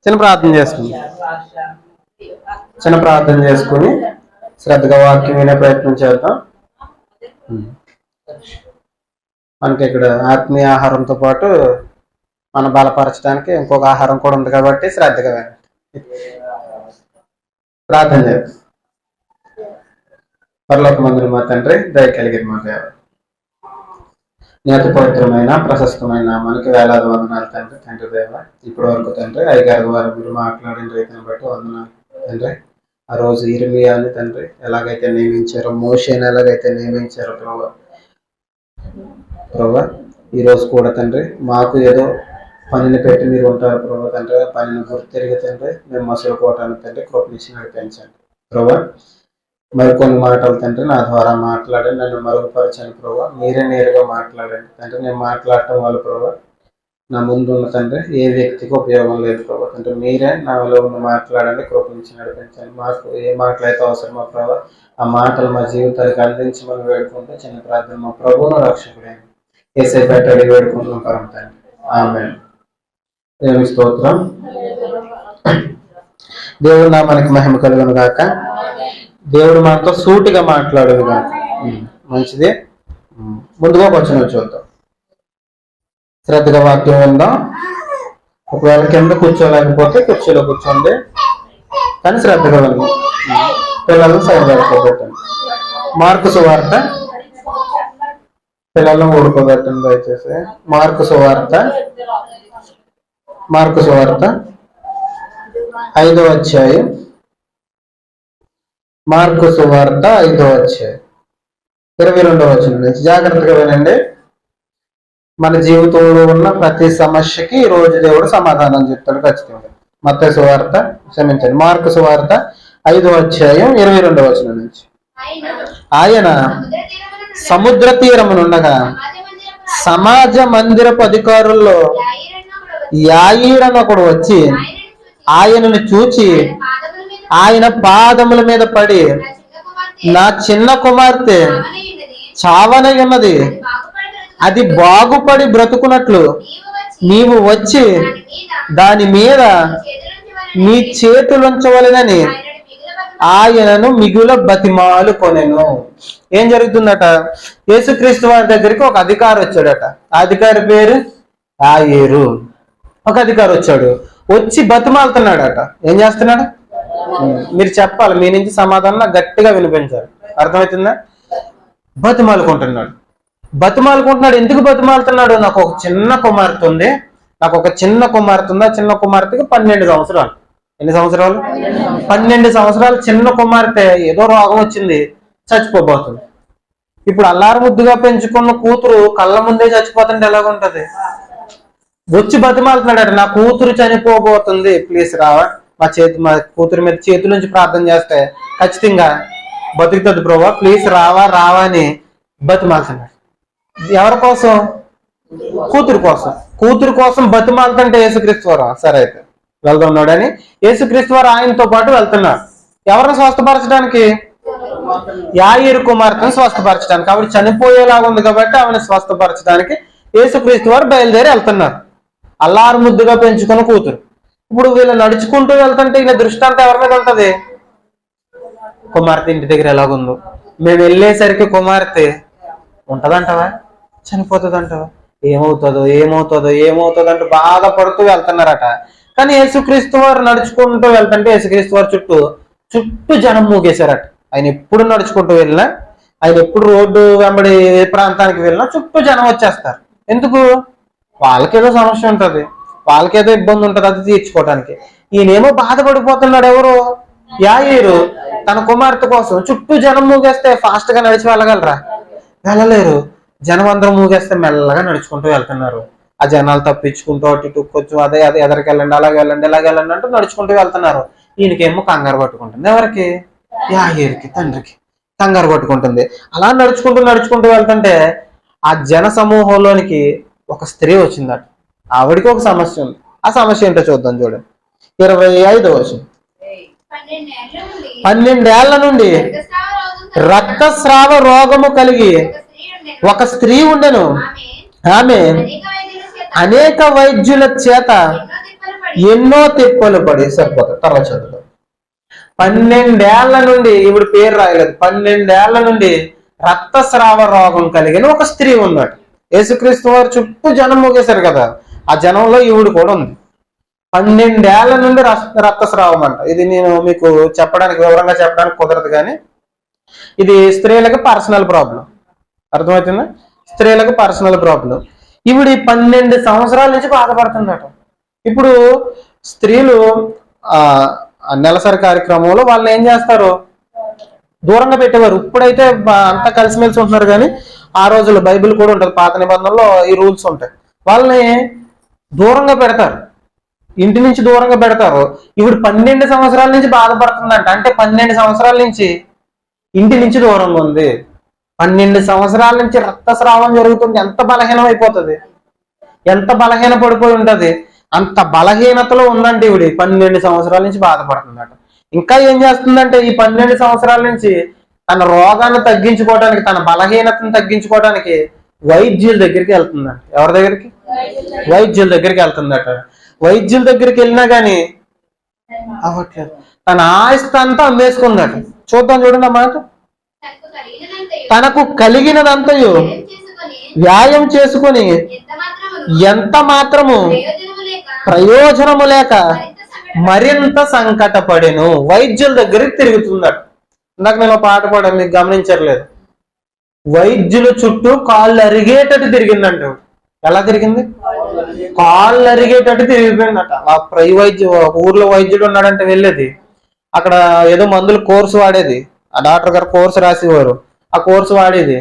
చిన్న ప్రార్థన చేసుకుని శ్రద్ధగా వాక్యం వినే ప్రయత్నం చేద్దాం. మనకి ఇక్కడ ఆత్మీయ ఆహారంతో పాటు మనం బలపరచడానికి ఇంకొక ఆహారం కూడా ఉంది కాబట్టి శ్రద్ధగా ప్రార్థన చేద్దాం. పరలోకమందున మా తండ్రి, దయ కలిగిన మా దేవ, నేత పవిత్రమైన ప్రశస్తమైన మనకి వేలాది వందనాలు తండ్రి. తండ్రి దేవ, ఇప్పటి వరకు తండ్రి అయ్యగారి వారు మీరు మాట్లాడిన రీతిని బట్టి వందనాలు తండ్రి. ఆ రోజు ఇర్మియాని తండ్రి ఎలాగైతే నియమించారో, మోషేని ఎలాగైతే నియమించారో ప్రభా ఈరోజు కూడా తండ్రి మాకు ఏదో పనిని పెట్టి మీరు ఉంటారు ప్రభా తండ్రి. పనిని గుర్తిరిగి తండ్రి మేము మసులుకోవటానికి తండ్రి కృపనిచ్చి నడిపించండి ప్రభా. మరికొన్ని మాటలు తండ్రి నా ద్వారా మాట్లాడండి, నన్ను మరుగుపరచండి ప్రభా. మీరే నేరుగా మాట్లాడండి తండ్రి. నేను మాట్లాడటం వల్ల ప్రభా నా ముందు ఉన్న తండ్రి ఏ వ్యక్తికి ఉపయోగం లేదు ప్రభా తండ్రి. మీరే నాలో ఉన్న మాట్లాడండి, కృపనిచ్చి నడిపించండి. మాకు ఏ మాటలు అయితే అవసరమో ప్రభా ఆ మాటలు మా జీవితానికి అందించి మనం వేడుకుంటే చిన్న ప్రార్థన మా ప్రభువును రక్షకుడైన యేసయ్య పేరిట అడిగి వేడుకుంటున్నాం పరమ తండ్రి. ఆమేన్. దేవుని స్తోత్రం. దేవుడు నామానికి మహిమ కలుగును గాక. దేవుడు మనతో సూటిగా మాట్లాడును గాక. మంచిది. ముందుగా వచనం చూద్దాం, శ్రద్ధగా వాక్యం ఉందాం. ఒకవేళ కింద కూర్చోలేకపోతే కుర్చీలో కూర్చోండి, కానీ శ్రద్ధగా ఉంది. పిల్లలను సైలెంట్ పెట్టండి. మార్కు సువార్త, పిల్లలను ఊడుకోబెట్టండి దయచేసి. మార్కు సువార్త 5వ అధ్యాయం. మార్కు సువార్త 5వ అధ్యాయం 22వ వచనం నుంచి జాగ్రత్తగా వినండి. మన జీవితంలో ఉన్న ప్రతి సమస్యకి ఈ రోజు దేవుడు సమాధానం చెప్తాడు ఖచ్చితంగా. మార్కు సువార్త 5వ అధ్యాయం 22వ వచనం నుంచి. ఆయన సముద్ర తీరమునుండగా సమాజ మందిరపు అధికారుల్లో యాయీరను ఒకడు వచ్చి ఆయనను చూచి ఆయన పాదముల మీద పడి, నా చిన్న కుమార్తె చావనయున్నది, అది బాగుపడి బ్రతుకున్నట్లు నీవు వచ్చి దాని మీద నీ చేతులుంచవలెనని ఆయనను మిగుల బతిమాలు కొనెను. ఏం జరుగుతుందట? యేసుక్రీస్తు వారి దగ్గరికి ఒక అధికారి వచ్చాడట. ఆ అధికారి పేరు యాయీరు. ఒక అధికారి వచ్చాడు, వచ్చి బతిమాలుతున్నాడట. ఏం చేస్తున్నాడు? మీరు చెప్పాలి, మీ నుంచి సమాధానం గట్టిగా వినిపించాలి. అర్థమవుతుందా? బతిమాలుకుంటున్నాడు. ఎందుకు బతిమాలుతున్నాడు? నాకు ఒక చిన్న కుమార్తె ఉంది. ఆ చిన్న కుమార్తెకి 12 సంవత్సరాలు. ఎన్ని సంవత్సరాలు? 12 సంవత్సరాలు చిన్న కుమార్తె. ఏదో రోగం వచ్చింది, చచ్చిపోబోతుంది. ఇప్పుడు అల్లారు ముద్దుగా పెంచుకున్న కూతురు కళ్ళ ముందే చచ్చిపోతుంటే ఎలాగుంటది? వచ్చి బతిమాలుతున్నాడు, నా కూతురు చనిపోబోతుంది, ప్లీజ్ రావా, మా కూతురు మీద చేతుల నుంచి ప్రార్థన చేస్తే ఖచ్చితంగా బతుకుతుంది ప్రభా, ప్లీజ్ రావా అని బతిమాలుతున్నాడు. ఎవరి కోసం? కూతురు కోసం బతిమాలుతుంటే యేసుక్రీస్తు వారు సరే అయితే వెళ్తున్నాడని యేసుక్రీస్తు వారు ఆయనతో పాటు వెళ్తున్నాడు. ఎవరిని స్వస్థపరచడానికి? యాయీరు కుమార్తెను స్వస్థపరచడానికి. ఆవిడ చనిపోయేలాగా ఉంది కాబట్టి ఆమెను స్వస్థపరచడానికి యేసుక్రీస్తు వారు బయలుదేరి వెళ్తున్నారు. అల్లారు ముద్దుగా పెంచుకున్న కూతురు. ఇప్పుడు వీళ్ళు నడుచుకుంటూ వెళ్తుంటే ఈయన దృష్టి అంతా ఎవరి మీద ఉంటది? కుమార్తె ఇంటి దగ్గర ఎలాగుందో. మేము వెళ్ళేసరికి కుమార్తె ఉంటదంటవా, చనిపోతుందంటవా, ఏమవుతుందో అంటూ బాధపడుతూ వెళ్తున్నారట. కానీ యేసుక్రీస్తు వారు నడుచుకుంటూ వెళ్తుంటే యేసుక్రీస్తు వారు చుట్టూ జనం మూగేశారట. ఆయన ఎప్పుడు నడుచుకుంటూ వెళ్ళినా, ఆయన ఎప్పుడు రోడ్డు వెంబడి ఏ ప్రాంతానికి వెళ్ళినా చుట్టూ జనం వచ్చేస్తారు. ఎందుకు? వాళ్ళకేదో సమస్య ఉంటుంది, వాళ్ళకేదో ఇబ్బంది ఉంటుంది, అది తీర్చుకోవడానికి. ఈయనేమో బాధపడిపోతున్నాడు. ఎవరు? యాయీరు తన కుమార్తె కోసం. చుట్టూ జనం మూగేస్తే ఫాస్ట్ గా నడిచి వెళ్ళగలరా? వెళ్ళలేరు. జనం అందరూ మూగేస్తే మెల్లగా నడుచుకుంటూ వెళ్తున్నారు. ఆ జనాలు తప్పించుకుంటూ అటు ఇటు కొంచెం అదే ఎదరికి వెళ్ళండి, అలాగే వెళ్ళండి, ఇలాగే వెళ్ళండి అంటూ నడుచుకుంటూ వెళ్తున్నారు. ఈయనకేమో కంగారు పట్టుకుంటుంది. ఎవరికి? యాయీరుకి, తండ్రికి కంగారు పట్టుకుంటుంది. అలా నడుచుకుంటూ వెళ్తుంటే ఆ జన సమూహంలోనికి ఒక స్త్రీ వచ్చిందట. ఆవిడికి ఒక సమస్య ఉంది. ఆ సమస్య ఏంటో చూద్దాం. చూడండి 25వ వచనం. 12 ఏళ్ల నుండి రక్తస్రావ రోగము కలిగి ఒక స్త్రీ ఉండెను. ఆమె అనేక వైద్యుల చేత ఎన్నో తిప్పలు పడి సరిపోతుంది. తర్వాత చదువు. 12 ఏళ్ల నుండి, ఇప్పుడు పేరు రాయలేదు, 12 ఏళ్ల నుండి రక్తస్రావ రోగం కలిగిన ఒక స్త్రీ ఉన్నాడు. యేసుక్రీస్తు వారు చుట్టూ జనం మూగేశారు కదా, ఆ జనంలో ఈవిడ కూడా ఉంది. 12 ఏళ్ల నుండి రక్తస్రావం అంట. ఇది నేను మీకు చెప్పడానికి, వివరంగా చెప్పడానికి కుదరదు, కానీ ఇది స్త్రీలకు పర్సనల్ ప్రాబ్లం. అర్థమవుతుందా? స్త్రీలకు పర్సనల్ ప్రాబ్లం. ఈవిడ 12 సంవత్సరాల నుంచి బాధపడుతుందట. ఇప్పుడు స్త్రీలు నెలసరి కార్యక్రమంలో వాళ్ళని ఏం చేస్తారు, దూరంగా పెట్టేవారు. ఇప్పుడైతే అంతా కలిసిమెలిసి ఉంటున్నారు, కానీ ఆ రోజుల్లో బైబిల్ కూడా ఉంటుంది, పాత నిబంధనలో ఈ రూల్స్ ఉంటాయి. వాళ్ళని దూరంగా పెడతారు, ఇంటి నుంచి దూరంగా పెడతారు. ఇప్పుడు 12 సంవత్సరాల నుంచి బాధపడుతుందంట. అంటే 12 సంవత్సరాల నుంచి ఇంటి నుంచి దూరంగా ఉంది. 12 సంవత్సరాల నుంచి రక్తస్రావం జరుగుతుంది. ఎంత బలహీనం అయిపోతుంది, ఎంత బలహీన పడిపోయి ఉంటది. అంత బలహీనతలో ఉందంటే ఈవిడ 12 సంవత్సరాల నుంచి బాధపడుతుందట. ఇంకా ఏం చేస్తుందంటే ఈ 12 సంవత్సరాల నుంచి తన రోగాన్ని తగ్గించుకోవడానికి, తన బలహీనతను తగ్గించుకోవడానికి వైద్యుల దగ్గరికి వెళ్తుందంట. ఎవరి దగ్గరికి? వైద్యుల దగ్గరికి వెళ్తుందట. వైద్యుల దగ్గరికి వెళ్ళినా కానీ అవ్వట్లేదు. తన ఆస్తి అంతా అమ్మేసుకుందట. చూద్దాం, చూడండి అన్నమాట. తనకు కలిగినదంతయు వ్యాయం చేసుకుని ఎంత మాత్రము ప్రయోజనము లేక మరింత సంకటపడెను. వైద్యుల దగ్గరికి తిరుగుతున్నాడు. ఇందాక నేను పాట పాడాను, మీకు గమనించట్లేదు. వైద్యుల చుట్టూ కాళ్ళు అరిగేటట్టు తిరిగిందంట. ఎలా తిరిగింది? కాళ్ళు అరిగేటట్టు తిరిగిపోయిందట. ఆ ఊర్లో వైద్యుడు ఉన్నాడంటే వెళ్ళేది, అక్కడ ఏదో మందులు కోర్సు వాడేది. ఆ డాక్టర్ గారు కోర్సు రాసేవారు, ఆ కోర్సు వాడేది.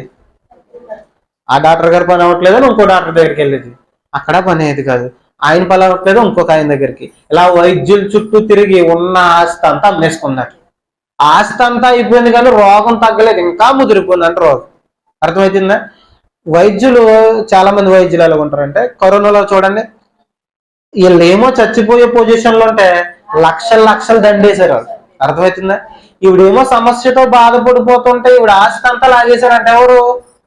ఆ డాక్టర్ గారు పని అవ్వట్లేదు, ఇంకో డాక్టర్ దగ్గరికి వెళ్ళేది, అక్కడ పని అయ్యేది కాదు. ఆయన పని అవ్వట్లేదు, ఇంకొక ఆయన దగ్గరికి. ఇలా వైద్యుల చుట్టూ తిరిగి ఉన్న ఆస్తి అంతా అమ్మేసుకున్నాడు. ఆస్తి అంతా అయిపోయింది, కానీ రోగం తగ్గలేదు, ఇంకా ముదిరిపోయిందంట రోగం. అర్థమవుతుందా? వైద్యులు, చాలా మంది వైద్యులు ఎలా ఉంటారంటే, కరోనాలో చూడండి, వీళ్ళు ఏమో చచ్చిపోయే పొజిషన్ లో ఉంటే లక్షలు దండేశారు వాళ్ళు. అర్థమవుతుందా? ఈవిడేమో సమస్యతో బాధపడిపోతుంటే ఈవిడ ఆస్తి అంతా లాగేశారంట. ఎవరు?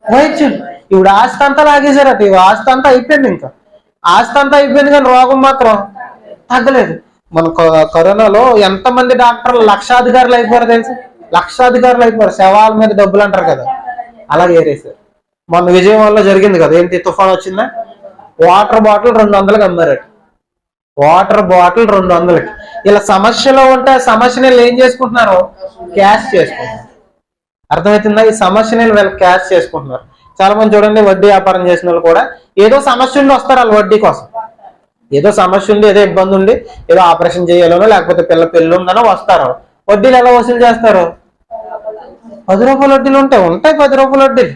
వైద్యులు. ఈవిడ ఆస్తి అంతా లాగేశారట. ఇవి ఆస్తి అంతా అయిపోయింది, ఇంకా ఆస్తి అంతా అయిపోయింది, కానీ రోగం మాత్రం తగ్గలేదు. మన కరోనాలో ఎంతమంది డాక్టర్లు లక్షాధికారులు అయిపోయారు తెలుసు? లక్షాధికారులు అయిపోయారు. శవాల మీద డబ్బులు అంటారు కదా, అలా ఏరేశారు. మొన్న విజయవాడలో జరిగింది కదా, ఏంటి తుఫాన్ వచ్చిందా? వాటర్ బాటిల్ 200కి అమ్మారట. వాటర్ బాటిల్ 200కి. ఇలా సమస్యలో ఉంటే సమస్యని ఏం చేసుకుంటున్నారు? క్యాష్ చేసుకుంటున్నారు. అర్థమవుతుందా? ఈ సమస్యని వీళ్ళు క్యాష్ చేసుకుంటున్నారు. చాలా మంది చూడండి, వడ్డీ వ్యాపారం చేసిన వాళ్ళు కూడా ఏదో సమస్య ఉండి వస్తారు వాళ్ళు వడ్డీ కోసం. ఏదో సమస్య ఉండి, ఏదో ఇబ్బంది ఉండి, ఏదో ఆపరేషన్ చేయాలనో లేకపోతే పెళ్ళి ఉందనో వస్తారు. వడ్డీలు ఎలా వసూలు చేస్తారు? 10 రూపాయల వడ్డీలు ఉంటాయి 10 రూపాయల వడ్డీలు.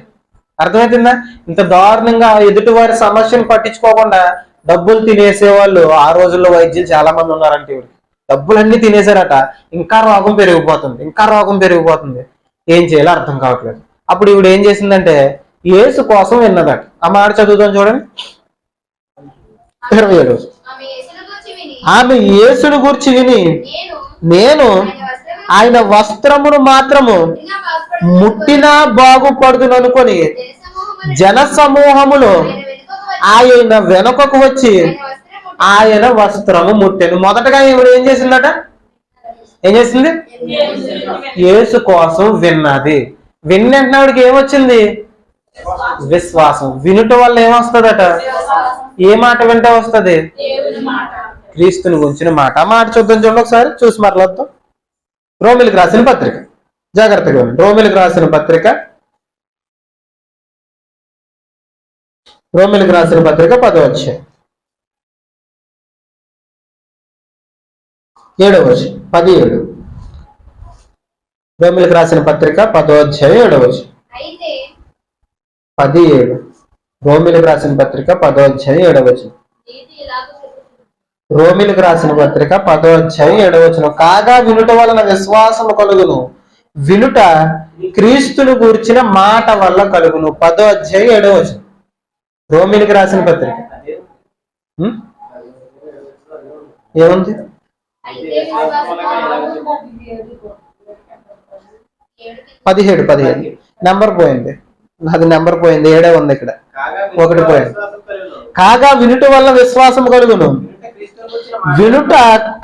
అర్థమవుతుందా? ఇంత దారుణంగా ఎదుటి వారి సమస్యను పట్టించుకోకుండా డబ్బులు తినేసే వాళ్ళు ఆ రోజుల్లో వైద్యులు చాలా మంది ఉన్నారంటే, డబ్బులన్నీ తినేశారట. ఇంకా రోగం పెరిగిపోతుంది. ఏం చేయాలో అర్థం కావట్లేదు. అప్పుడు ఈవిడ ఏం చేసిందంటే యేసు కోసం విన్నదట. ఆ మాట చదువుతాం చూడండి, 27. ఆమె యేసును గూర్చి విని, నేను ఆయన వస్త్రమును మాత్రము ముట్టినా బాగుపడుదును అనుకొని జన సమూహములో ఆయన వెనుకకు వచ్చి ఆయన వస్త్రము ముట్టెను. మొదటగా ఈవిడ ఏం చేసిందట? ఏం చేసింది? యేసు కోసం విన్నది. విన్నటినాడికి ఏమొచ్చింది? విశ్వాసం. వినుట వల్ల ఏమొస్తుందట? ఏ మాట వింటే వస్తుంది? క్రీస్తుని గురించిన మాట. ఆ మాట చూద్దాం, చూడండి ఒకసారి, చూసి మాట్లాడతాం. రోమిలకు రాసిన పత్రిక, జాగ్రత్తగా ఉంది. రోమిలకు రాసిన పత్రిక 10వ అధ్యాయం 7వ వచనం. 17. రోమిలకు రాసిన పత్రిక 10వ అధ్యాయం 7వ వచనం. 17. రోమిలకు రాసిన పత్రిక 10వ అధ్యాయం 7వ వచనం. రోమిలకు రాసిన పత్రిక 10వ అధ్యాయం 7వ వచనం. కాగా వినుట వలన విశ్వాసము కలుగును, వినుట క్రీస్తును గూర్చిన మాట వల్ల కలుగును. 10వ అధ్యాయం 7వ వచనం. రోమిలకు రాసిన పత్రిక ఏముంది? 17. నెంబర్ పోయింది, నాది నెంబర్ పోయింది. 7 ఉంది ఇక్కడ, 1 పోయింది. కాగా వినుట వల్ల విశ్వాసం కలుగును, వినుట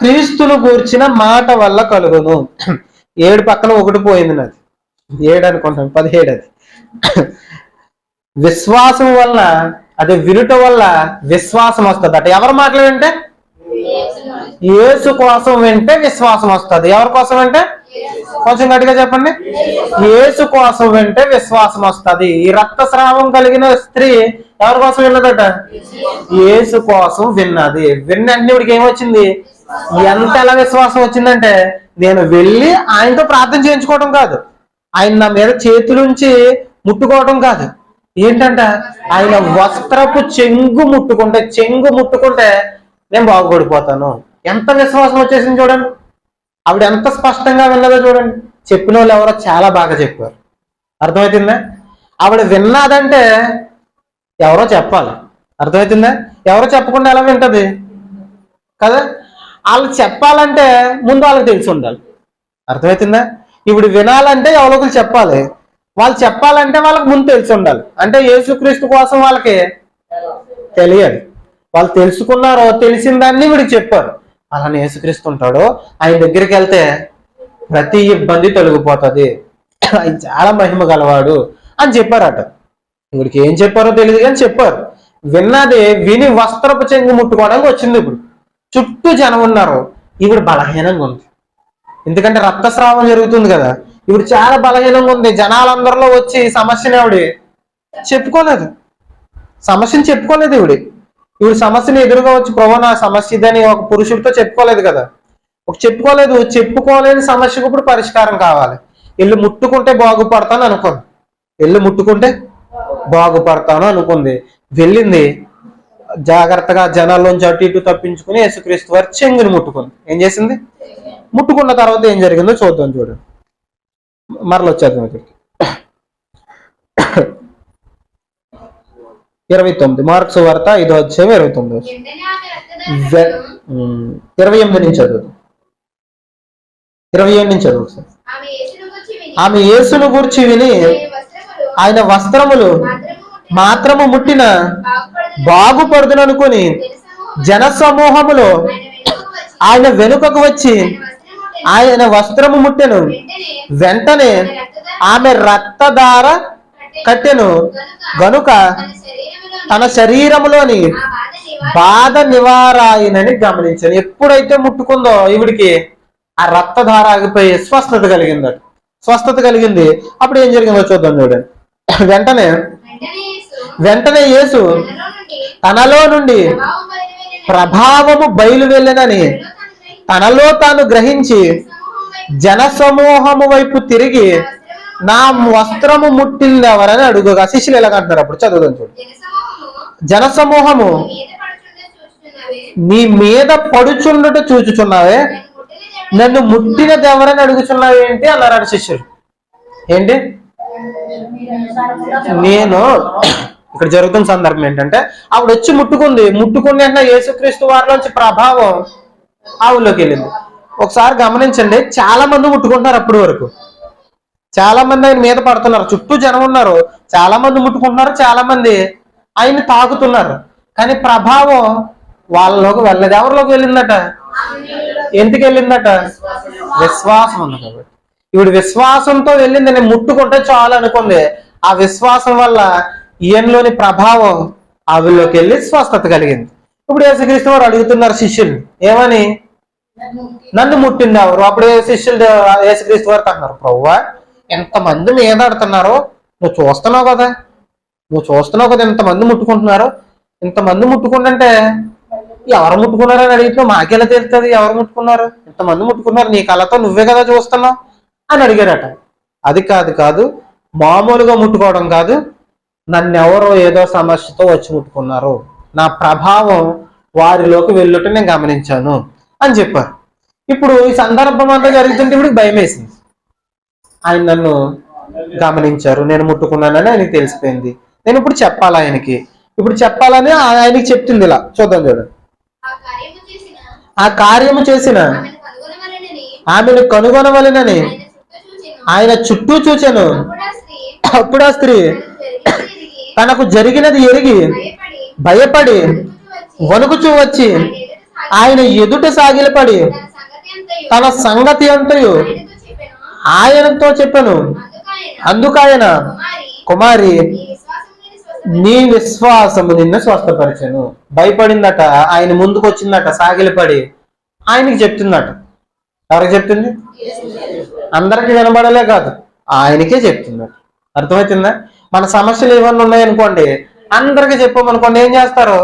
క్రీస్తును గూర్చిన మాట వల్ల కలుగును. 7 పక్కన 1 పోయింది నాది, 7 అనుకుంటాను, 17 అది. విశ్వాసం వల్ల, అదే వినుట వల్ల విశ్వాసం వస్తుంది అట. ఎవరి మాటలు వింటే? యేసు కోసం వింటే విశ్వాసం వస్తుంది. ఎవరి కోసం వింటే? కొంచెం గట్టిగా చెప్పండి. యేసు కోసం వింటే విశ్వాసం వస్తుంది. ఈ రక్తస్రావం కలిగిన స్త్రీ ఎవరి కోసం విన్నదట? యేసు కోసం విన్నది. విన్నంటే ఇవిడికి ఏమొచ్చింది? ఎలా విశ్వాసం వచ్చిందంటే, నేను వెళ్ళి ఆయనతో ప్రార్థన చేయించుకోవడం కాదు, ఆయన నా మీద చేతులుంచి ముట్టుకోవడం కాదు, ఏంటంట ఆయన వస్త్రపు చెంగు ముట్టుకుంటే నేను బాగుపడిపోతాను. ఎంత విశ్వాసం వచ్చేసింది చూడండి. ఆవిడ ఎంత స్పష్టంగా విన్నదో చూడండి. చెప్పిన వాళ్ళు ఎవరో చాలా బాగా చెప్పారు. అర్థమవుతుందా? ఆవిడ విన్నదంటే ఎవరో చెప్పాలి. అర్థమవుతుందా? ఎవరో చెప్పకుండా ఎలా వింటది కదా? వాళ్ళు చెప్పాలంటే ముందు వాళ్ళకి తెలిసి ఉండాలి. అర్థమవుతుందా? ఇప్పుడు వినాలంటే ఎవరొకరు చెప్పాలి, వాళ్ళు చెప్పాలంటే వాళ్ళకి ముందు తెలిసి ఉండాలి. అంటే యేసుక్రీస్తు కోసం వాళ్ళకి తెలియాలి. వాళ్ళు తెలుసుకున్నారో, తెలిసిన దాన్ని వీడికి చెప్పారు. అలానే యేసుక్రీస్తు ఉంటాడు, ఆయన దగ్గరికి వెళ్తే ప్రతి ఇబ్బంది తొలగిపోతుంది, ఆయన చాలా మహిమ గలవాడు అని చెప్పారట. వీడికి ఏం చెప్పారో తెలియదు కానీ చెప్పారు. విన్నది విని వస్త్రపు చెంగు ముట్టుకోవడానికి వచ్చింది. ఇప్పుడు చుట్టూ జనం ఉన్నారు, ఇప్పుడు బలహీనంగా ఉంది. ఎందుకంటే రక్తస్రావం జరుగుతుంది కదా, ఇప్పుడు చాలా బలహీనంగా ఉంది. జనాలందరిలో వచ్చి సమస్యని ఆవిడ చెప్పుకోలేదు, సమస్యను చెప్పుకోలేదు. ఇవిడి సమస్యని ఎదురుగా వచ్చి ప్రభు నా సమస్య ఇదని ఒక పురుషుడితో చెప్పుకోలేదు కదా, చెప్పుకోలేదు. చెప్పుకోలేని సమస్యకు ఇప్పుడు పరిష్కారం కావాలి. ఇల్లు ముట్టుకుంటే బాగుపడతాను అనుకుంది, ఇల్లు ముట్టుకుంటే బాగుపడతాను అనుకుంది. వెళ్ళింది, జాగ్రత్తగా జనాల్లోంచి అటు ఇటు తప్పించుకుని యేసుక్రీస్తు వారి చెంగుని ముట్టుకుంది. ఏం చేసింది? ముట్టుకున్న తర్వాత ఏం జరిగిందో చూద్దాం. చూడండి, మరల వచ్చేద్దాం ఇక్కడికి. 29 మార్క్స్ వార్త 5వ అధ్యాయం 29 28 నుంచి చదువు, 27 నుంచి చదువు. ఆమె యేసును గూర్చి విని ఆయన వస్త్రములు మాత్రము ముట్టిన బాగుపడుదును అనుకుని జన సమూహములో ఆయన వెనుకకు వచ్చి ఆయన వస్త్రము ముట్టెను. వెంటనే ఆమె రక్తధార కట్టెను గనుక తన శరీరములోని బాధ నివారాయినని గమనించాను. ఎప్పుడైతే ముట్టుకుందో ఈవిడికి ఆ రక్తధార ఆగిపోయి స్వస్థత కలిగిందట. స్వస్థత కలిగింది. అప్పుడు ఏం జరిగిందో చూద్దాం. చూడండి, వెంటనే యేసు తనలో నుండి ప్రభావము బయలు వెళ్ళనని తనలో తాను గ్రహించి జన సమూహము వైపు తిరిగి నా వస్త్రము ముట్టింది ఎవరని అడుగుగా. శిష్యులు ఎలాగంటున్నారు అప్పుడు? చదువుదాం చూడు. జన సమూహము నీ మీద పడుచుండుట చూచుచున్నావే, నన్ను ముట్టినది ఎవరని అడుగుచున్నావు ఏంటి అన్నాడు శిష్యులు. ఏంటి? నేను ఇక్కడ జరుగుతున్న సందర్భం ఏంటంటే, ఆవిడ వచ్చి ముట్టుకుంది. ముట్టుకుని అంటే యేసుక్రీస్తు వారిలోంచి ప్రభావం ఆవుల్లోకి వెళ్ళింది. ఒకసారి గమనించండి, చాలా మంది ముట్టుకుంటున్నారు. అప్పటి వరకు చాలా మంది ఆయన మీద పడుతున్నారు, చుట్టూ జనం ఉన్నారు, చాలా మంది ముట్టుకుంటున్నారు, చాలా మంది ఆయన్ని తాకుతున్నారు. కానీ ప్రభావం వాళ్ళలోకి వెళ్ళలేదు. ఎవరిలోకి వెళ్ళిందట? ఎందుకు వెళ్ళిందట? విశ్వాసం ఉంది కాబట్టి. ఇప్పుడు విశ్వాసంతో వెళ్ళింది. నేను ముట్టుకుంటే చాలు అనుకుంది. ఆ విశ్వాసం వల్ల ఈయనలోని ప్రభావం ఆవిల్లోకి వెళ్ళి స్వస్థత కలిగింది. ఇప్పుడు యేసుక్రీస్తు వారు అడుగుతున్నారు శిష్యులు ఏమని? నన్ను ముట్టింది ఎవరు? అప్పుడు శిష్యులు యేసుక్రీస్తు వారికి అన్నారు, ప్రభువా ఎంతమంది మీద ఆడుతున్నారో నువ్వు చూస్తున్నావు కదా, ఇంతమంది ముట్టుకుంటున్నారు. ఇంతమంది ముట్టుకుంటుంటే ఎవరు ముట్టుకున్నారని అడిగితే మాకెలా తెలుస్తుంది ఎవరు ముట్టుకున్నారు? ఇంతమంది ముట్టుకున్నారు, నీ కళ్ళతో నువ్వే కదా చూస్తున్నావు అని అడిగారట. అది కాదు, మామూలుగా ముట్టుకోవడం కాదు, నన్నెవరో ఏదో సమస్యతో వచ్చి ముట్టుకున్నారు, నా ప్రభావం వారిలోకి వెళ్ళుట నేను గమనించాను అని చెప్పారు. ఇప్పుడు ఈ సందర్భం అంతా జరుగుతుంటే ఇప్పుడు భయం వేసింది. ఆయన నన్ను గమనించారు, నేను ముట్టుకున్నానని ఆయనకి తెలిసిపోయింది. నేను ఇప్పుడు చెప్పాలి ఆయనకి, ఇప్పుడు చెప్పాలని ఆయనకి చెప్తుంది. ఇలా చూద్దాం. చూడండి, ఆ కార్యము చేసిన ఆమెను కనుగొనవలెనని ఆయన చుట్టూ చూచెను. అప్పుడు ఆ స్త్రీ తనకు జరిగినది ఎరిగి భయపడి వణుకుచూ వచ్చి ఆయన ఎదుట సాగిలపడి తన సంగతి అంతయు ఆయనతో చెప్పాను. అందుకైన కుమారి నీ విశ్వాసము నిన్ను స్వస్థపరిచాను. భయపడిందట, ఆయన ముందుకు వచ్చిందట, సాగిలపడి ఆయనకి చెప్తుందట. ఎవరికి చెప్తుంది? అందరికి వినబడలే కాదు, ఆయనకే చెప్తుందట. అర్థమవుతుందా? మన సమస్యలు ఏమన్నా ఉన్నాయనుకోండి, అందరికి చెప్పామనుకోండి, ఏం చేస్తారు?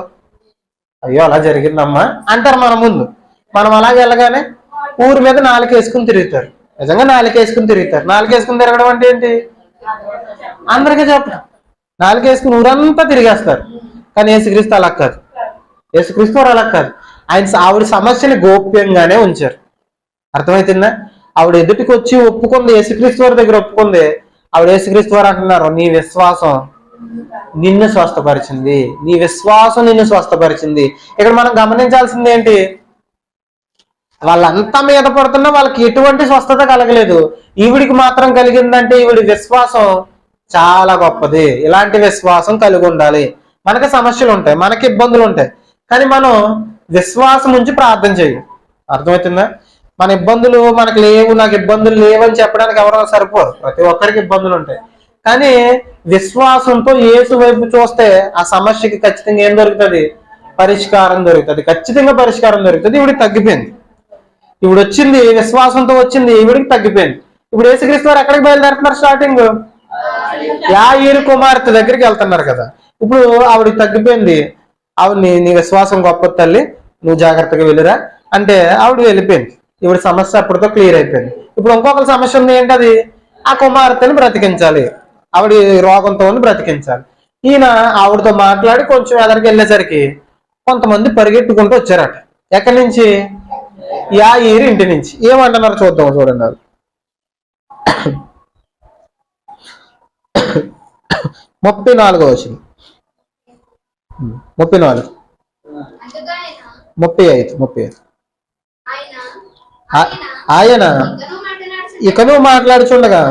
అయ్యో అలా జరిగిందమ్మా అంటారు మన ముందు. మనం అలాగే వెళ్ళగానే ఊరి మీద నాలుకేసుకుని తిరుగుతారు. నిజంగా నాలుకేసుకుని తిరుగుతారు. నాలుకేసుకుని తిరగడం అంటే ఏంటి? అందరికీ చెప్పడం. నాలుకేసుకుని ఊరంతా తిరిగేస్తారు. కానీ యేసుక్రీస్తు అలా కాదు. యేసుక్రీస్తు వారు అలా కాదు. ఆవిడ సమస్యని గోప్యంగానే ఉంచారు. అర్థమవుతుందా? ఆవిడ ఎదుటికి వచ్చి ఒప్పుకుంది, యేసుక్రీస్తు వారి దగ్గర ఒప్పుకుంది. ఆవిడ యేసుక్రీస్తు వారు అంటున్నారు, నీ విశ్వాసం నిన్ను స్వస్థపరిచింది, నీ విశ్వాసం నిన్ను స్వస్థపరిచింది. ఇక్కడ మనం గమనించాల్సింది ఏంటి? వాళ్ళంతా మీద పడుతున్నా వాళ్ళకి ఎటువంటి స్వస్థత కలగలేదు. ఈవిడికి మాత్రం కలిగిందంటే ఈవిడి విశ్వాసం చాలా గొప్పది. ఇలాంటి విశ్వాసం కలిగి ఉండాలి. మనకి సమస్యలు ఉంటాయి, మనకి ఇబ్బందులు ఉంటాయి, కానీ మనం విశ్వాసం ఉంచి ప్రార్థన చేయం. అర్థమవుతుందా? మన ఇబ్బందులు మనకు లేవు, నాకు ఇబ్బందులు లేవని చెప్పడానికి ఎవరో సరిపోరు. ప్రతి ఒక్కరికి ఇబ్బందులు ఉంటాయి. కానీ విశ్వాసంతో యేసు వైపు చూస్తే ఆ సమస్యకి ఖచ్చితంగా ఏం దొరుకుతుంది? పరిష్కారం దొరుకుతుంది. ఖచ్చితంగా పరిష్కారం దొరుకుతుంది. ఈవిడికి తగ్గిపోయింది. ఇప్పుడు వచ్చింది, విశ్వాసంతో వచ్చింది, ఈవిడికి తగ్గిపోయింది. ఇప్పుడు యేసుక్రీస్తు వారు ఎక్కడికి బయలుదేరుతున్నారు? స్టార్టింగ్ యాయీరు కుమార్తె దగ్గరికి వెళ్తున్నారు కదా. ఇప్పుడు ఆవిడికి తగ్గిపోయింది. ఆవిడ నీ విశ్వాసం గొప్ప తల్లి, నువ్వు జాగ్రత్తగా వెళ్ళిరా అంటే ఆవిడ వెళ్ళిపోయింది. ఈవిడ సమస్య అప్పటితో క్లియర్ అయిపోయింది. ఇప్పుడు ఇంకొకరి సమస్య ఉంది. ఏంటది? ఆ కుమార్తెని బ్రతికించాలి, ఆవిడ రోగంతో బ్రతికించాలి. ఈయన ఆవిడతో మాట్లాడి కొంచెం ఎదరికి వెళ్ళేసరికి కొంతమంది పరిగెట్టుకుంటూ వచ్చారట. ఎక్కడి నుంచి? యాయీరు ఇంటి నుంచి. ఏమంటున్నారు చూద్దాం, చూడండి. 34వ వచనం, 34, 35. ఆయన ఇకను మాట్లాడుచుండగా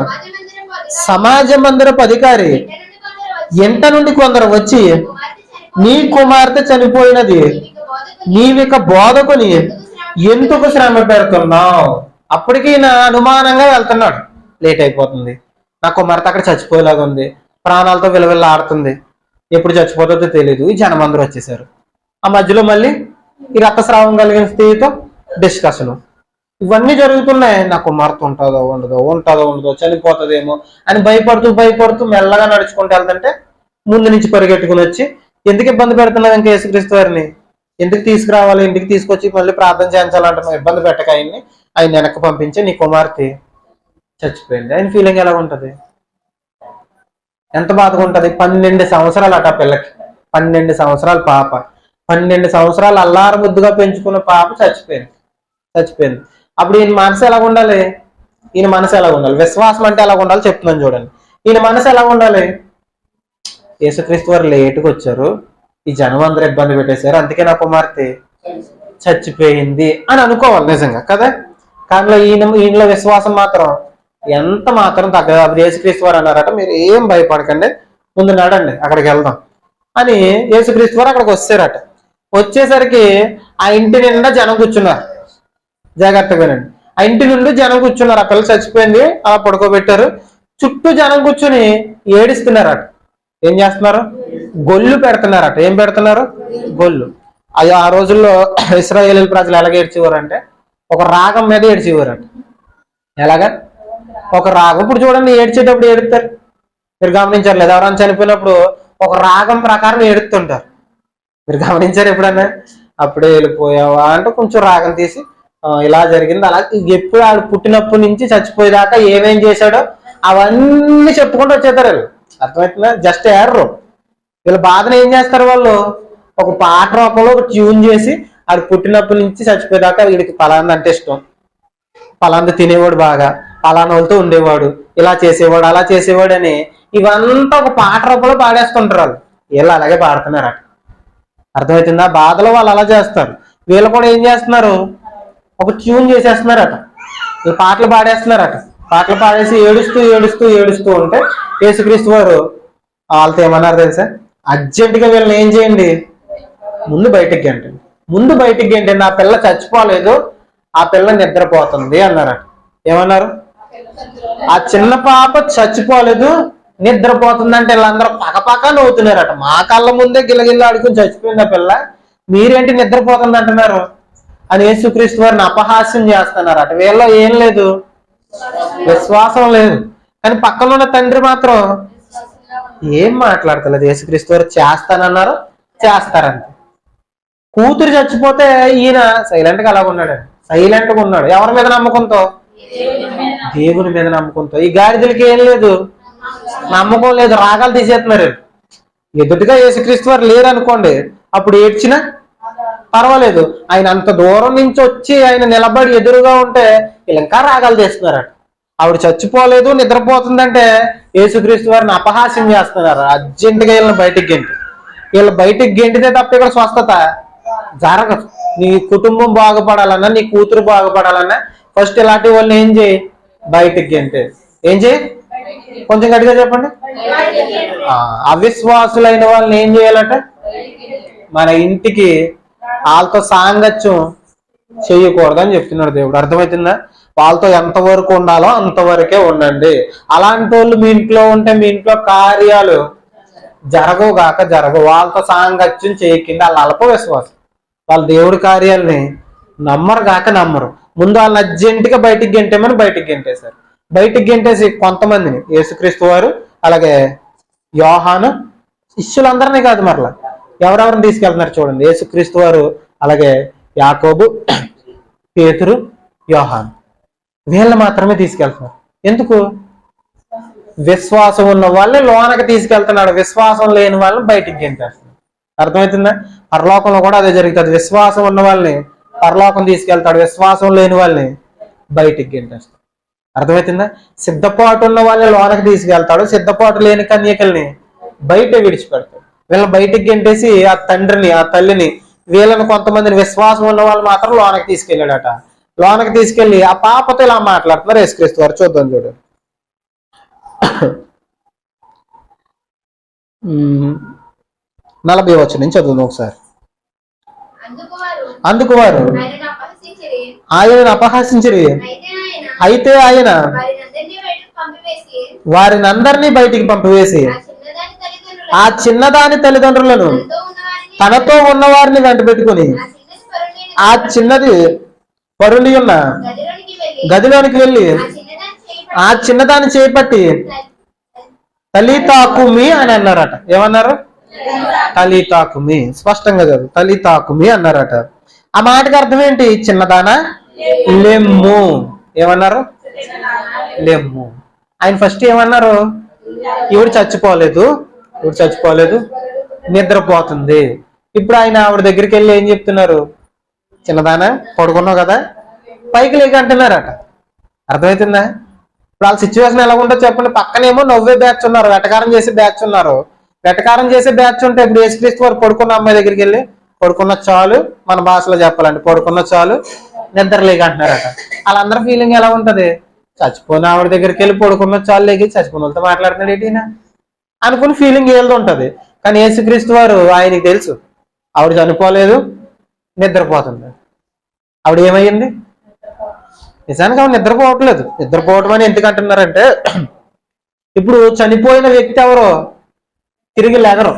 సమాజ మందిరపు అధికారి ఎంట నుండి కొందరు వచ్చి, నీ కుమార్తె చనిపోయినది, నీవిక బోధకుని ఎందుకు శ్రమ పెడుతున్నావు? అప్పటికి ఈయన అనుమానంగా వెళ్తున్నాడు. లేట్ అయిపోతుంది, నా కుమార్తె అక్కడ చచ్చిపోయేలాగా ఉంది, ప్రాణాలతో విలువెల్లా ఆడుతుంది, ఎప్పుడు చచ్చిపోతుందో తెలియదు. ఈ జనమందరూ వచ్చేసారు. ఆ మధ్యలో మళ్ళీ ఈ రక్తస్రావం కలిగిన స్త్రీతో డిస్కషన్. ఇవన్నీ జరుగుతున్నాయి. నా కుమార్తె ఉంటుందో ఉండదో, చనిపోతుందేమో అని భయపడుతూ మెల్లగా నడుచుకుంటూ వెళ్తుంటే ముందు నుంచి పరిగెట్టుకుని వచ్చి, ఎందుకు ఇబ్బంది పెడుతున్నావు ఇంకా యేసుక్రీస్తు వారిని? ఎందుకు తీసుకురావాలి? ఇంటికి తీసుకొచ్చి మళ్ళీ ప్రార్థన చేయించాలంటున్నావు, ఇబ్బంది పెట్టక ఆయన్ని. ఆయన వెనక్కి పంపించి, నీ కుమార్తె చచ్చిపోయింది. ఆయన ఫీలింగ్ ఎలా ఉంటుంది? ఎంత బాధగా ఉంటుంది? 12 సంవత్సరాలు అట పిల్లకి. 12 సంవత్సరాల పాప, 12 సంవత్సరాలు అల్లారు ముద్దుగా పెంచుకున్న పాప చచ్చిపోయింది. అప్పుడు ఈయన మనసు ఎలా ఉండాలి? ఈయన మనసు ఎలా ఉండాలి? విశ్వాసం అంటే ఎలా ఉండాలి చెప్తున్నాను చూడండి. ఈయన మనసు ఎలా ఉండాలి? యేసుక్రీస్తు వారు లేటుకు వచ్చారు, ఈ జనం అందరూ ఇబ్బంది పెట్టేశారు, అందుకే నా కుమార్తె చచ్చిపోయింది అని అనుకోవాలి నిజంగా కదా. కానీ ఈయనలో విశ్వాసం మాత్రం ఎంత మాత్రం తగ్గదు. అప్పుడు యేసుక్రీస్తు వారు అన్నారట, మీరు ఏం భయపడకండి, ముందు నడండి, అక్కడికి వెళ్దాం అని యేసుక్రీస్తు వారు అక్కడికి వచ్చారట. వచ్చేసరికి ఆ ఇంటి నిండా జనం కూర్చున్నారు. జాగ్రత్తగా వినండి. ఆ ఇంటి నుండి జనం కూర్చున్నారు. ఆ పిల్ల చచ్చిపోయింది, అలా పడుకోబెట్టారు. చుట్టూ జనం కూర్చుని ఏడుస్తున్నారట. ఏం చేస్తున్నారు? గొల్లు పెడుతున్నారట. ఏం పెడుతున్నారు? గొల్లు. అది ఆ రోజుల్లో ఇశ్రాయేలు ప్రజలు ఎలాగ ఏడ్చేవారు అంటే ఒక రాగం మీద ఏడ్చేవారట. ఎలాగా? ఒక రాగం. ఇప్పుడు చూడండి, ఏడ్చేటప్పుడు ఏడుస్తారు. మీరు గమనించారు లేదా? ఎవరైనా చనిపోయినప్పుడు ఒక రాగం ప్రకారం ఏడుతుంటారు. మీరు గమనించారు ఎప్పుడన్నా? అప్పుడే వెళ్ళిపోయావా అంటే కొంచెం రాగం తీసి ఇలా జరిగింది, అలా. ఎప్పుడు ఆడు పుట్టినప్పటి నుంచి చచ్చిపోయేదాకా ఏమేం చేశాడో అవన్నీ చెప్పుకుంటూ వచ్చేస్తారు వీళ్ళు. అర్థమవుతుందా? జస్ట్ ఏర్రు. వీళ్ళ బాధను ఏం చేస్తారు వాళ్ళు? ఒక పాట రూపంలో ఒక ట్యూన్ చేసి ఆడు పుట్టినప్పటి నుంచి చచ్చిపోయేదాకా వీడికి పలాంది అంటే ఇష్టం, పలాంది తినేవాడు బాగా, పలానా వాళ్ళతో ఉండేవాడు, ఇలా చేసేవాడు, అలా చేసేవాడు అని ఇవంతా ఒక పాట రూపంలో పాడేస్తుంటారు వాళ్ళు. వీళ్ళు అలాగే పాడుతున్నారట. అర్థమవుతుందా? బాధలో వాళ్ళు అలా చేస్తారు. వీళ్ళు కూడా ఏం చేస్తున్నారు? ఒక ట్యూన్ చేసేస్తున్నారట. వీళ్ళు పాటలు పాడేస్తున్నారట. పాటలు పాడేసి ఏడుస్తూ ఉంటే యేసుక్రీస్తు వారు వాళ్ళతో ఏమన్నారు తెలుసా? అర్జెంటుగా వీళ్ళని ఏం చేయండి, ముందు బయటకి గంటండి. ముందు బయటికి గెంటండి, ఆ పిల్ల చచ్చిపోలేదు, ఆ పిల్ల నిద్రపోతుంది అన్నారట. ఏమన్నారు? ఆ చిన్న పాప చచ్చిపోలేదు, నిద్రపోతుందంటే వీళ్ళందరూ పక్కపక్క నవ్వుతున్నారట. మా కళ్ళ ముందే గిల్లగిల్ల ఆడుకుని చచ్చిపోయింది ఆ పిల్ల, మీరేంటి నిద్రపోతుంది అంటున్నారు అని యేసుక్రీస్తు వారిని అపహాస్యం చేస్తున్నారట. వీళ్ళలో ఏం లేదు, విశ్వాసం లేదు. కానీ పక్కన ఉన్న తండ్రి మాత్రం ఏం మాట్లాడతలేదు. యేసుక్రీస్తు వారు చేస్తానన్నారు, చేస్తారంట. కూతురు చచ్చిపోతే ఈయన సైలెంట్ గా అలాగ ఉన్నాడు, సైలెంట్ గా ఉన్నాడు. ఎవరి మీద నమ్మకంతో? దేవుని మీద నమ్మకంతో. ఈ గాడిదలకి ఏం లేదు, నమ్మకం లేదు, రాగాలు తీసేస్తున్నారు. ఎదుటిగా యేసుక్రీస్తు వారు లేరనుకోండి, అప్పుడు ఏడ్చినా పర్వాలేదు. ఆయన అంత దూరం నుంచి వచ్చి ఆయన నిలబడి ఎదురుగా ఉంటే వీళ్ళు ఇంకా రాగాలు తీస్తున్నారట. ఆవిడ చచ్చిపోలేదు, నిద్రపోతుందంటే యేసుక్రీస్తు వారిని అపహాస్యం చేస్తున్నారు. అర్జెంటుగా వీళ్ళని బయటికి గెంటి, వీళ్ళు బయటికి గెంటితే తప్ప ఇక్కడ స్వస్థత జరగదు. నీ కుటుంబం బాగుపడాలన్నా, నీ కూతురు బాగుపడాలన్నా ఫస్ట్ ఇలాంటి వాళ్ళని ఏం చేయి, బయటికి గెంటే. ఏం చేయి, కొంచెం గట్టిగా చెప్పండి. అవిశ్వాసులైన వాళ్ళని ఏం చేయాలట? మన ఇంటికి వాళ్ళతో సాంగత్యం చెయ్యకూడదని చెప్తున్నాడు దేవుడు. అర్థమవుతుందా? వాళ్ళతో ఎంతవరకు ఉండాలో అంతవరకే ఉండండి. అలాంటి వాళ్ళు మీ ఇంట్లో ఉంటే మీ ఇంట్లో కార్యాలు జరగవు గాక జరగవు. వాళ్ళతో సాంగత్యం చేయకుండా వాళ్ళ అల్ప విశ్వాసం, వాళ్ళ దేవుడి కార్యాలని నమ్మరు గాక నమ్మరు. ముందు వాళ్ళని అర్జెంటుగా బయటికి గెంటేమని బయటికి గెంటేశారు. బయటికి గెంటేసి కొంతమందిని యేసుక్రీస్తు వారు, అలాగే యోహాను, శిష్యులందరినీ కాదు, మరలా ఎవరెవరిని తీసుకెళ్తున్నారు చూడండి. యేసుక్రీస్తు వారు, అలాగే యాకోబు, పేతురు, యోహాను, వీళ్ళని మాత్రమే తీసుకెళ్తున్నారు. ఎందుకు? విశ్వాసం ఉన్న వాళ్ళని లోనకి తీసుకెళ్తున్నాడు, విశ్వాసం లేని వాళ్ళని బయటికి గెంటేస్తున్నాడు. అర్థమవుతుందా? పరలోకంలో కూడా అదే జరుగుతుంది. విశ్వాసం ఉన్న వాళ్ళని పరలోకం తీసుకెళ్తాడు, విశ్వాసం లేని వాళ్ళని బయటికి గెంటేస్తాడు. అర్థమవుతుందా? సిద్ధపాటు ఉన్న వాళ్ళని లోనకి తీసుకెళ్తాడు, సిద్ధపాటు లేని కన్యకల్ని బయట విడిచిపెడతాడు. వీళ్ళని బయటికి గెంటేసి ఆ తండ్రిని, ఆ తల్లిని, వీళ్ళని కొంతమందిని విశ్వాసం ఉన్న వాళ్ళు మాత్రం లోనకి తీసుకెళ్ళాడట. లోనకి తీసుకెళ్లి ఆ పాపతో ఇలా మాట్లాడుతున్నారు యేసుక్రీస్తు వారు. చూద్దాం చూడు. 40వ వచనం నుంచి చదువుదాం ఒకసారి. అందుకు వారు ఆయనను అపహసించిరి. అయితే ఆయన వారిని అందరినీ బయటికి పంపివేసి ఆ చిన్నదాని తల్లిదండ్రులను తనతో ఉన్న వారిని వెంట పెట్టుకుని ఆ చిన్నది పరులి ఉన్న గదిలోనికి వెళ్ళి ఆ చిన్నదాన్ని చేపట్టి తలితాకుమి అని అన్నారట. ఏమన్నారు? తలితాకుమి. స్పష్టంగా కాదు, తలితాకుమి అన్నారట. ఆ మాటకి అర్థం ఏంటి? చిన్నదానా, లెమ్ము. ఏమన్నారు? లెమ్ము. ఆయన ఫస్ట్ ఏమన్నారు? ఈవిడ చచ్చిపోలేదు, ఈవిడ చచ్చిపోలేదు, నిద్రపోతుంది. ఇప్పుడు ఆయన ఆవిడ దగ్గరికి వెళ్ళి ఏం చెప్తున్నారు? చిన్నదానా, పడుకున్నావు కదా, పైకి లేక అంటున్నారట. అర్థమవుతుందా? ఇప్పుడు వాళ్ళ సిచ్యువేషన్ ఎలా ఉంటుందో చెప్పండి. పక్కనేమో నవ్వే బ్యాచ్ ఉన్నారు, వెటకారం చేసే బ్యాచ్ ఉన్నారు. వెటకారం చేసే బ్యాచ్ ఉంటే ఇప్పుడు యేసుక్రీస్తు వారు పడుకున్న అమ్మాయి దగ్గరికి వెళ్ళి పడుకున్న చాలు, మన భాషలో చెప్పాలండి, పడుకున్న చాలు, నిద్ర లేక అంటున్నారట. వాళ్ళందరి ఫీలింగ్ ఎలా ఉంటది? చచ్చిపోయిన ఆవిడ దగ్గరికి వెళ్ళి పడుకున్న చాలు లేకి చచ్చిపోయిన వాళ్ళతో మాట్లాడుతున్నాడు ఏంటినా అనుకుని ఫీలింగ్ ఏదో ఉంటది. కానీ యేసుక్రీస్తు వారు, ఆయనకి తెలుసు ఆవిడ చనిపోలేదు, నిద్రపోతుంది. ఆవిడ ఏమయ్యింది? నిజానికి ఆవిడ నిద్రపోవట్లేదు. నిద్రపోవటం అని ఎందుకు అంటున్నారంటే, ఇప్పుడు చనిపోయిన వ్యక్తి ఎవరో తిరిగి లేగరు.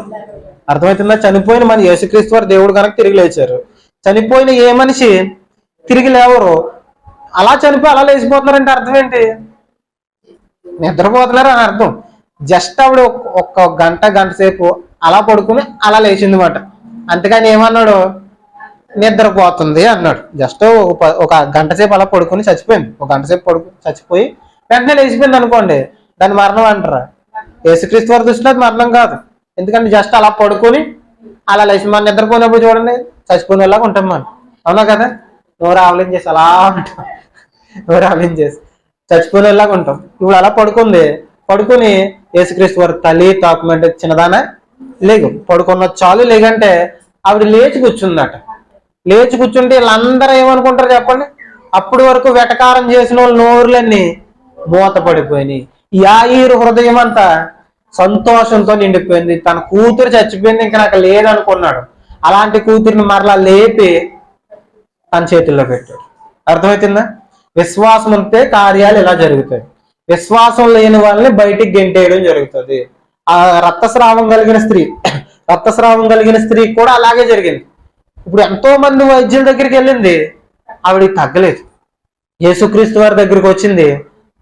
అర్థమవుతుందా? చనిపోయిన మన యేసుక్రీస్తు వారు దేవుడు కనుక తిరిగి లేచారు. చనిపోయిన ఏ మనిషి తిరిగి లేవరు. అలా చనిపోయి అలా లేచిపోతున్నారంటే అర్థం ఏంటి? నిద్రపోతున్నారు అని అర్థం. జస్ట్ ఆవిడ ఒక్క గంట సేపు అలా పడుకుని అలా లేచింది మాట. అంతేగాని ఏమన్నాడు? నిద్రపోతుంది అన్నాడు. జస్ట్ ఒక గంట సేపు అలా పడుకుని చచ్చిపోయింది. ఒక గంట సేపు చచ్చిపోయి వెంటనే లేచిపోయింది అనుకోండి, దాన్ని మరణం అంటారా? యేసుక్రీస్తు వారి దృష్టిలో అది మరణం కాదు. ఎందుకంటే జస్ట్ అలా పడుకుని అలా లేచి, మనం నిద్రపోయినప్పుడు చూడండి చచ్చిపోయినలాగా ఉంటాం మనం, అవునా కదా? నోరు ఆవలిం చేసి అలా ఉంటాం, నోరు ఆవలిం చేసి చచ్చిపోయినలాగా ఉంటాం. ఇప్పుడు అలా పడుకుని యేసుక్రీస్తు వారు తల్లి తాకుమంటే చిన్నదానా లేగు, పడుకున్న చాలు లేకంటే ఆవిడ లేచి కూర్చుందట. లేచి కూర్చుంటే వీళ్ళందరూ ఏమనుకుంటారు చెప్పండి? అప్పటి వరకు వెటకారం చేసిన వాళ్ళు నోరులన్నీ మూత పడిపోయినాయి. యాయీరు హృదయం అంతా సంతోషంతో నిండిపోయింది. తన కూతురు చచ్చిపోయింది, ఇంకా నాకు లేదనుకున్నాడు. అలాంటి కూతురిని మరలా లేపి తన చేతుల్లో పెట్టాడు. అర్థమవుతుందా? విశ్వాసం ఉంటే కార్యాలు ఇలా జరుగుతాయి. విశ్వాసం లేని వాళ్ళని బయటికి గెంటేయడం జరుగుతుంది. ఆ రక్తస్రావం కలిగిన స్త్రీ కూడా అలాగే జరిగింది. ఇప్పుడు ఎంతో మంది వైద్యుల దగ్గరికి వెళ్ళింది, ఆవిడికి తగ్గలేదు. యేసుక్రీస్తు వారి దగ్గరికి వచ్చింది,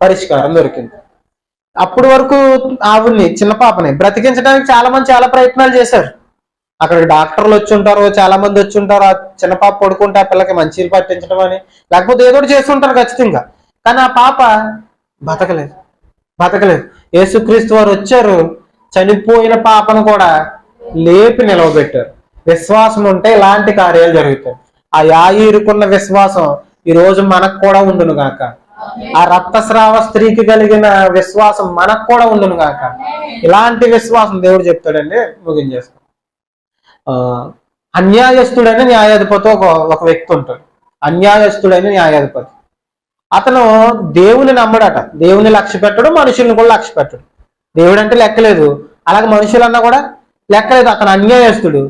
పరిష్కారం దొరికింది. అప్పటి వరకు ఆవిడ్ని, చిన్న పాపని బ్రతికించడానికి చాలా మంది చాలా ప్రయత్నాలు చేశారు. అక్కడికి డాక్టర్లు వచ్చి ఉంటారు, చాలా మంది వచ్చి ఉంటారు. ఆ చిన్న పాప పడుకుంటే ఆ పిల్లకి మంచిలు పట్టించడం అని, లేకపోతే ఏదో చేస్తుంటారు ఖచ్చితంగా. కానీ ఆ పాప బతకలేదు. యేసుక్రీస్తు వారు వచ్చారు, చనిపోయిన పాపను కూడా లేపి నిలవబెట్టారు. విశ్వాసం ఉంటే ఇలాంటి కార్యాలు జరుగుతాయి. ఆ యాయీరుకున్న విశ్వాసం ఈ రోజు మనకు కూడా ఉండును గాక. ఆ రక్తస్రావ స్త్రీకి కలిగిన విశ్వాసం మనకు కూడా ఉండును గాక. ఇలాంటి విశ్వాసం దేవుడు చెప్తాడండి. ముగించేస్తాం. అన్యాయస్తుడైన న్యాయాధిపతి ఒక వ్యక్తి ఉంటాడు. అన్యాయస్తుడైన న్యాయాధిపతి అతను దేవుని నమ్మడట. దేవుని లక్ష్య పెట్టడు, మనుషుల్ని కూడా లక్ష్య పెట్టడు. దేవుడు అంటే లెక్కలేదు, అలాగే మనుషులన్నా కూడా లెక్కలేదు. అతను అన్యాయస్తుడు.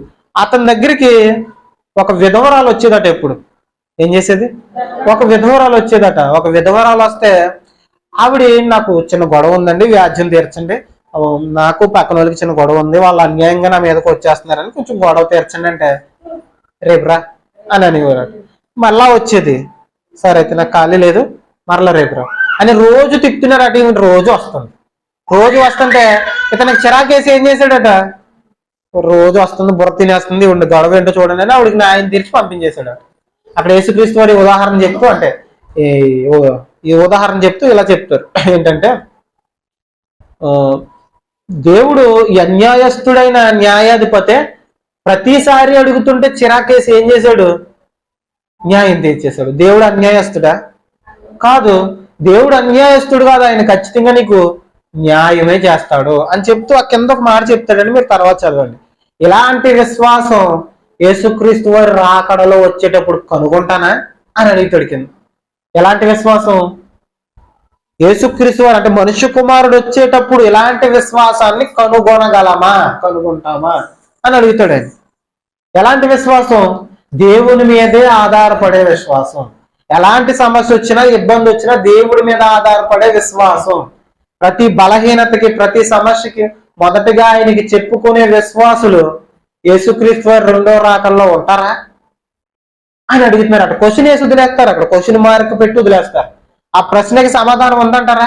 అతని దగ్గరికి ఒక విధవరాలు వచ్చేదట. ఎప్పుడు ఏం చేసేది? ఒక విధవరాలు వచ్చేదట. ఒక విధవరాలు వస్తే ఆవిడ, నాకు చిన్న గొడవ ఉందండి, వ్యాజ్యం తీర్చండి, నాకు పక్కన వాళ్ళకి చిన్న గొడవ ఉంది, వాళ్ళు అన్యాయంగా నా మీదకి వచ్చేస్తున్నారని కొంచెం గొడవ తీర్చండి అంటే, రేపురా అని అనేవారు. మళ్ళా వచ్చేది, సరే అయితే నాకు ఖాళీ లేదు, మరలా రేపురా అని రోజు తిప్పుతున్నారట. ఈమె రోజు వస్తుంది. రోజు వస్తుంటే ఇతనికి చిరాకేసి ఏం చేశాడట, రోజు వస్తుంది, బుర్ర తినేస్తుంది, ఉండి గొడవ ఏంటో చూడండి అని ఆవిడకి న్యాయం తీర్చి పంపించేశాడు. అక్కడ యేసుక్రీస్తు వారి ఉదాహరణ చెప్తూ, అంటే ఈ ఉదాహరణ చెప్తూ ఇలా చెప్తారు ఏంటంటే, దేవుడు అన్యాయస్తుడైన న్యాయాధిపతే ప్రతిసారి అడుగుతుంటే చిరాకేసి ఏం చేశాడు, న్యాయం తీర్చేశాడు. దేవుడు అన్యాయస్తుడా? కాదు. దేవుడు అన్యాయస్తుడు కాదు, ఆయన ఖచ్చితంగా నీకు న్యాయమే చేస్తాడు అని చెప్తూ ఆ కింద ఒక మాట చెప్తాడని మీరు తర్వాత చదవండి. ఇలాంటి విశ్వాసం యేసుక్రీస్తు వారి రాకడలో వచ్చేటప్పుడు కనుగొంటానా అని అడుగుతాడు కింద. ఎలాంటి విశ్వాసం? యేసుక్రీస్తు వారు అంటే మనుష్య కుమారుడు వచ్చేటప్పుడు ఇలాంటి విశ్వాసాన్ని కనుగొంటామా అని అడుగుతాడు ఆయన. ఎలాంటి విశ్వాసం? దేవుని మీదే ఆధారపడే విశ్వాసం. ఎలాంటి సమస్య వచ్చినా, ఇబ్బంది వచ్చినా దేవుడి మీద ఆధారపడే విశ్వాసం. ప్రతి బలహీనతకి, ప్రతి సమస్యకి మొదటిగా ఆయనకి చెప్పుకునే విశ్వాసులు యేసుక్రీస్తు వారు రెండో రాకల్లో ఉంటారా అని అడుగుతున్నారు. అక్కడ క్వశ్చన్ వేసి వదిలేస్తారు, అక్కడ క్వశ్చన్ మార్క్ పెట్టి వదిలేస్తారు. ఆ ప్రశ్నకి సమాధానం ఉందంటారా?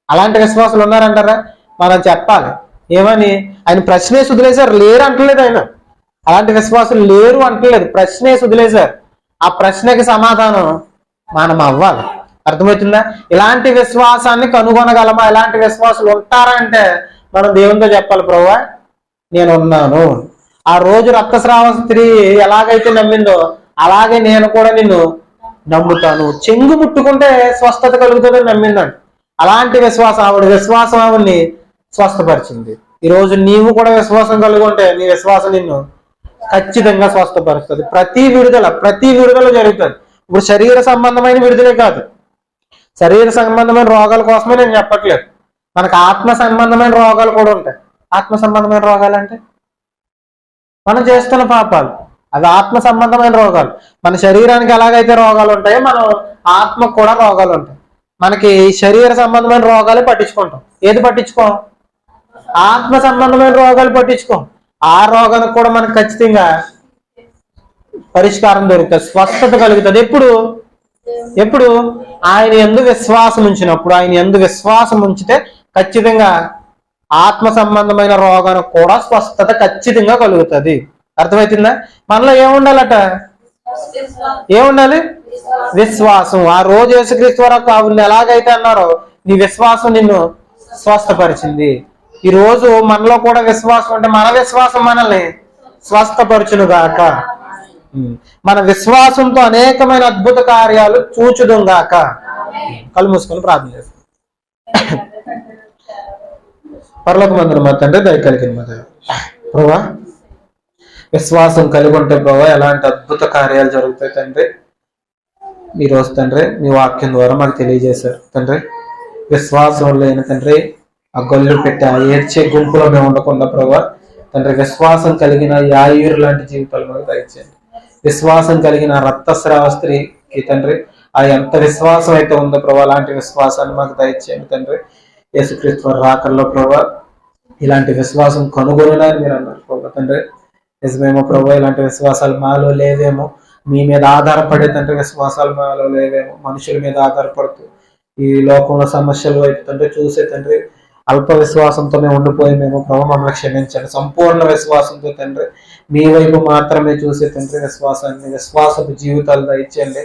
అలాంటి విశ్వాసులు ఉన్నారంటారా? మనం చెప్పాలి ఏమని. ఆయన ప్రశ్న వేసి వదిలేశారు, లేరు అంటలేదు ఆయన. అలాంటి విశ్వాసులు లేరు అంటలేదు, ప్రశ్న వేసి వదిలేశారు. ఆ ప్రశ్నకి సమాధానం మనం అవ్వాలి. అర్థమవుతుందా? ఇలాంటి విశ్వాసాన్ని కనుగొనగలమా? ఇలాంటి విశ్వాసులు ఉంటారా అంటే మనం దేవునితో చెప్పాలి, ప్రభువా నేను ఉన్నాను. ఆ రోజు రక్తస్రావ స్త్రీ ఎలాగైతే నమ్మిందో అలాగే నేను కూడా నిన్ను నమ్ముతాను. చెంగు ముట్టుకుంటే స్వస్థత కలుగుతుందని నమ్మిందండి. అలాంటి విశ్వాసం, ఆవిడ విశ్వాసం ఆవిడ్ని స్వస్థపరిచింది. ఈరోజు నీవు కూడా విశ్వాసం కలుగుంటే నీ విశ్వాసం నిన్ను ఖచ్చితంగా స్వస్థపరుస్తుంది. ప్రతి విడుదల జరుగుతుంది. ఇప్పుడు శరీర సంబంధమైన విడుదలే కాదు, శరీర సంబంధమైన రోగాల కోసమే నేను చెప్పట్లేదు. మనకు ఆత్మ సంబంధమైన రోగాలు కూడా ఉంటాయి. ఆత్మ సంబంధమైన రోగాలు అంటే మనం చేస్తున్న పాపాలు, అవి ఆత్మ సంబంధమైన రోగాలు. మన శరీరానికి ఎలాగైతే రోగాలు ఉంటాయో మన ఆత్మకు కూడా రోగాలు ఉంటాయి. మనకి శరీర సంబంధమైన రోగాలు పట్టించుకుంటాం. ఏది పట్టించుకోం? ఆత్మ సంబంధమైన రోగాలు పట్టించుకోం. ఆ రోగానికి కూడా మనకు ఖచ్చితంగా పరిష్కారం దొరుకుతుంది, స్వస్థత కలుగుతుంది. ఎప్పుడు ఆయన యందు విశ్వాసం ఉంచినప్పుడు. ఆయన యందు విశ్వాసం ఉంచితే ఖచ్చితంగా ఆత్మ సంబంధమైన రోగానికి కూడా స్వస్థత ఖచ్చితంగా కలుగుతుంది. అర్థమవుతుందా? మనలో ఏముండాలట? ఏముండాలి? విశ్వాసం. ఆ రోజు యేసుక్రీస్తు వరకు ఆవిడ్ని ఎలాగైతే అన్నారో నీ విశ్వాసం నిన్ను స్వస్థపరిచింది. ఈ రోజు మనలో కూడా విశ్వాసం అంటే మన విశ్వాసం మనల్ని స్వస్థపరచును గాక. మన విశ్వాసంతో అనేకమైన అద్భుత కార్యాలు చూచుదుం గాక. కళ్ళు మూసుకొని ప్రార్థన చేస్తాం. పరలోకమందున మా తండ్రి, దయ కలిగిన మా దేవా, ప్రభువా విశ్వాసం కలిగి ఉంటే ప్రభువా ఎలాంటి అద్భుత కార్యాలు జరుగుతాయి తండ్రి. ఈ రోజు తండ్రి మీ వాక్యం ద్వారా మాకు తెలియజేశారు తండ్రి. విశ్వాసం లేని తండ్రి ఆ గొల్లు పెట్టి ఆ ఏడ్చే గుంపులో మేము ఉండకుండా ప్రభువా తండ్రి విశ్వాసం కలిగిన యాయూరు లాంటి జీవితాలు మాకు దయచేయండి. విశ్వాసం కలిగిన రక్తస్రావ స్త్రీకి తండ్రి ఆ ఎంత విశ్వాసం అయితే ఉందో ప్రభా అలాంటి విశ్వాసాన్ని మాకు దయచేయండి తండ్రి. యేసుక్రీస్తు వారి రాకల్లో ప్రభా ఇలాంటి విశ్వాసం కనుగొనని మీరు అన్నారు ప్రభా తండ్రి. నిజమేమో ప్రభా ఇలాంటి విశ్వాసాలు మాలో లేవేమో, మీ మీద ఆధారపడే తండ్రి విశ్వాసాలు మాలో లేవేమో, మనుషుల మీద ఆధారపడుతూ ఈ లోకంలో సమస్యలు వైపు తండ్రి చూసే తండ్రి అల్ప విశ్వాసంతో మేము ఉండిపోయేమేమో ప్రభు మమ్మల్ని క్షమించండి. సంపూర్ణ విశ్వాసంతో తండ్రి మీ వైపు మాత్రమే చూసే తండ్రి విశ్వాసపు జీవితాలు దయచేయండి.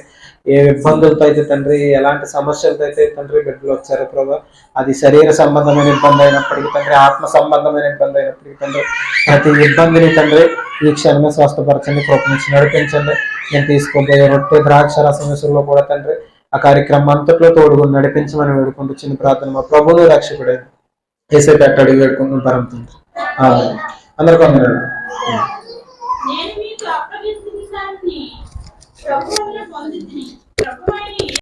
ఏ ఇబ్బందులతో అయితే తండ్రి, ఎలాంటి సమస్యలతో అయితే తండ్రి బిడ్డలు వచ్చారు ప్రభా, అది శరీర సంబంధమైన ఇబ్బంది అయినప్పటికీ తండ్రి, ఆత్మ సంబంధమైన ఇబ్బంది అయినప్పటికీ తండ్రి, ప్రతి ఇబ్బందిని తండ్రి ఈ క్షణమే స్వస్థపరచండి, కృప నుంచి నడిపించండి. నేను తీసుకోబోయే రొట్టె ద్రాక్ష రసం విషయంలో కూడా తండ్రి ఆ కార్యక్రమం అంతట్లో తోడుగుని నడిపించమని వేడుకుంటూ చిన్న ప్రార్థన మా ప్రభువును రక్షకుడే ఏసే పెట్టి అడిగి వేడుకుంటూ పరంతుంది. అందరికీ నేను మీకు అప్పగించిన దాన్ని ప్రభువును పొందితిని.